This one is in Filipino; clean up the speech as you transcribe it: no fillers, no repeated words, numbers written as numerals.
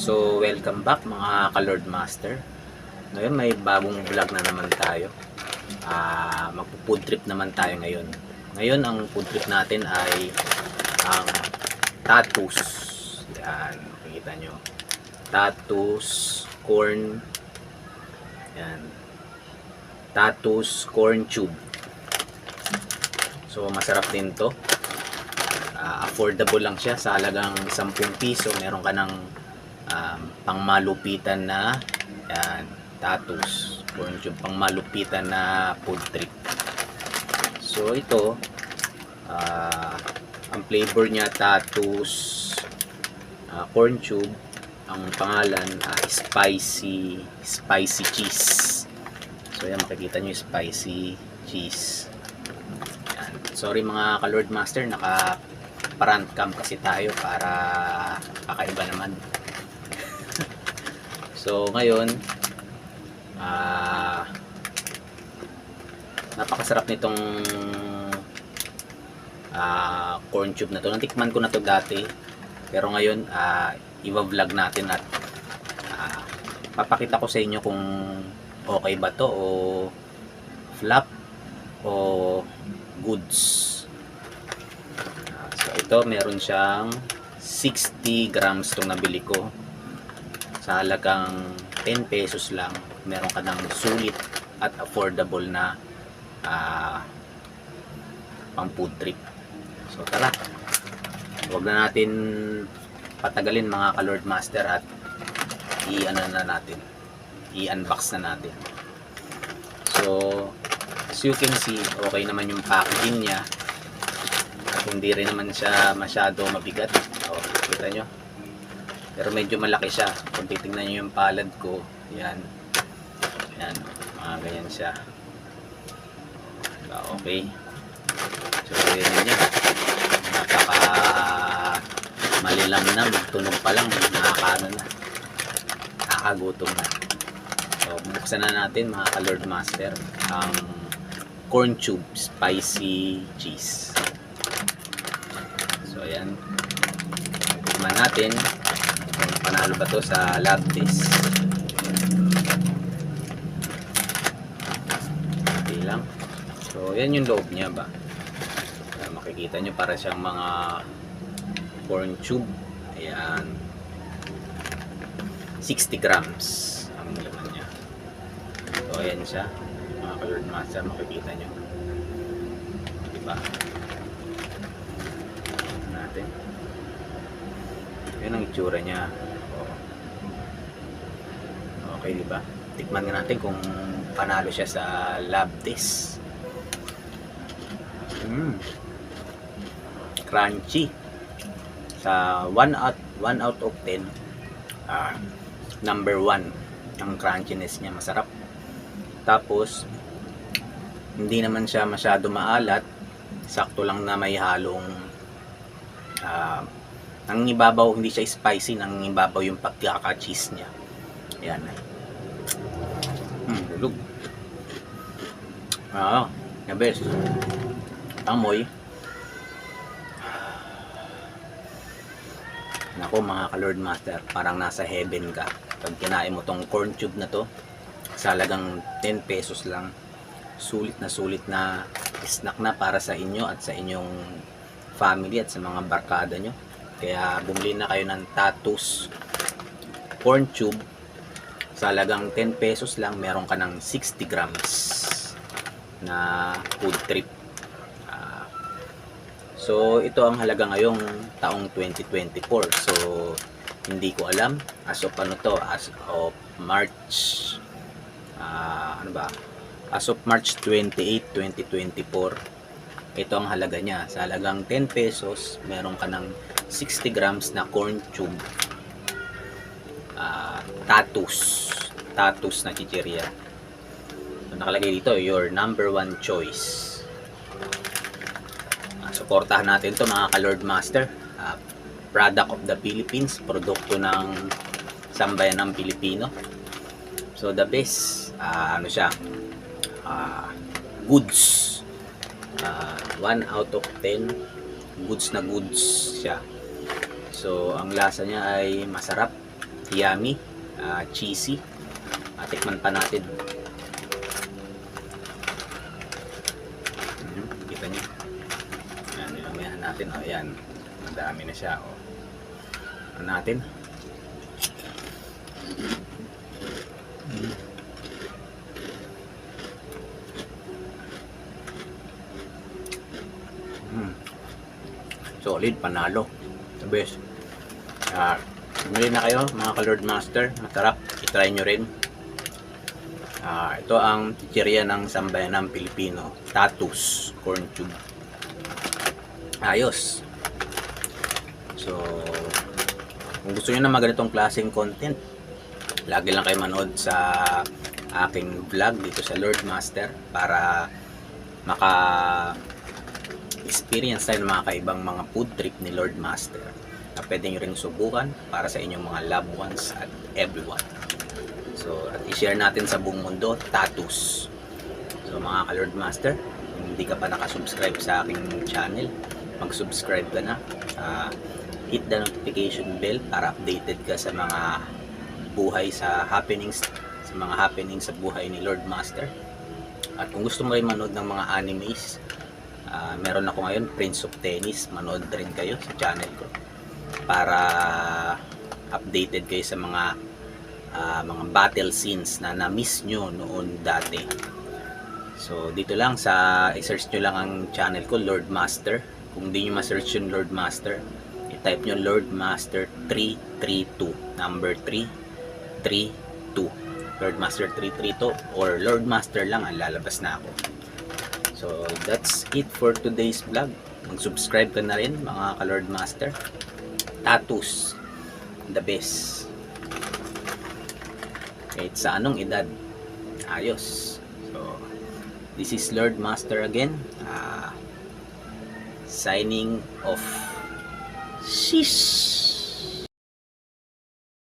So, welcome back mga ka-Lord Master. Ngayon may bagong vlog na naman tayo. Magpo-food trip naman tayo ngayon. Ngayon ang food trip natin ay ang Tatus. Yan, makikita nyo. Tatus corn. Yan. Tatus corn tube. So, masarap din to. Affordable lang siya sa halagang 10 piso. Meron ka ng pangmalupitan na yan, Tatus corn tube, pangmalupitan na food trip. So ito ang flavor niya Tatus corn tube. Ang pangalan spicy cheese. So yan, makikita nyo spicy cheese. Yan. Sorry mga ka-Lord Master, naka front cam kasi tayo para kakaiba naman. So ngayon napakasarap nitong corn tube na to. Natikman ko na to dati, pero ngayon i-vlog natin at papakita ko sa inyo kung okay ba to o flop o goods. So ito, meron siyang 60 grams itong nabili ko. Sa halagang 10 pesos lang, meron ka ng sulit at affordable na pang food trip. So tara, huwag na natin patagalin mga ka-Lord Master at i-unbox na natin. So as you can see, okay naman yung packaging niya at hindi rin naman siya masyado mabigat. So, kita nyo, pero medyo malaki siya. Kung titingnan nyo yung palad ko, yan, ganyan siya. Okay, so yan niya, napaka malilamnam, tunog pa lang, nakakagutom na. So buksan na natin mga ka-Lord Master ang corn tube spicy cheese. So ayan, tikman natin kung panalo ba to sa lab test. Okay lang. So yan yung loob niya ba. Makikita nyo para siyang mga corn tube. Ayan, 60 grams ang laman niya. So ayan siya mga ka-Lord Master, makikita nyo, diba natin. Yan ang itsura niya. Okay, diba? Tikman nga natin kung panalo siya sa lab test. Crunchy. Sa 1 out of 10, number 1 ang crunchiness niya, masarap. Tapos hindi naman siya masyado maalat, sakto lang na may halong nangingibabaw, hindi siya spicy, nangingibabaw yung pagkaka-cheese niya. Ayan. Bulog. The best. Amoy. Nako mga ka-Lord Master, parang nasa heaven ka pag kinain mo tong corn tube na to sa halagang 10 pesos lang. Sulit na snack na para sa inyo at sa inyong family at sa mga barkada nyo. Kaya bumili na kayo ng Tatus corn tube sa halagang 10 pesos lang. Meron ka ng 60 grams na food trip. So ito ang halaga ngayong taong 2024. So hindi ko alam as of as of March as of March 28, 2024. Ito ang halaga niya. Sa halagang 10 pesos, meron ka ng 60 grams na corn tube. Tatus na chichirya. So, nakalagay dito, your number 1 choice. Suportahan natin to mga ka-Lord Master. Product of the Philippines, produkto ng sambayanang Pilipino. So the best, goods. 1 out of 10, goods na goods siya. So ang lasa niya ay masarap, yummy, cheesy. Tikman pa natin. Kita niyo. Yan, ilamihan natin. O, yan. Madami na siya. O. Ano natin? Solid, panalo. The best. Bumili na kayo mga ka-Lord Master. Masarap. I-try nyo rin. Ito ang chichirya ng sambayanang Pilipino. Tatus corn tube. Ayos. So, kung gusto nyo na ganitong klaseng content, lagi lang kayo manood sa aking vlog dito sa Lord Master para experience tayo ng mga kaibang mga food trip ni Lord Master na pwede nyo rin subukan para sa inyong mga loved ones at everyone. So, at i-share natin sa buong mundo, Tatus. So, mga ka-Lord Master, kung hindi ka pa nakasubscribe sa aking channel, mag-subscribe ka na. Hit the notification bell para updated ka sa mga buhay sa happenings, sa mga happenings sa buhay ni Lord Master. At kung gusto mo rin manood ng mga animes, meron ako ngayon, Prince of Tennis. Manood rin kayo sa channel ko para updated kayo sa mga battle scenes na na-miss nyo noon dati. So dito lang i-search nyo lang ang channel ko, Lord Master. Kung hindi nyo ma-search yung Lord Master, i-type nyo Lord Master 332, number 332, Lord Master 332, or Lord Master lang ang lalabas na ako. So that's it for today's vlog. Mag-subscribe ka na rin mga ka-Lord Master. Tatus, the best. Kahit sa anong edad, ayos. So this is Lord Master again, signing off. Sheesh.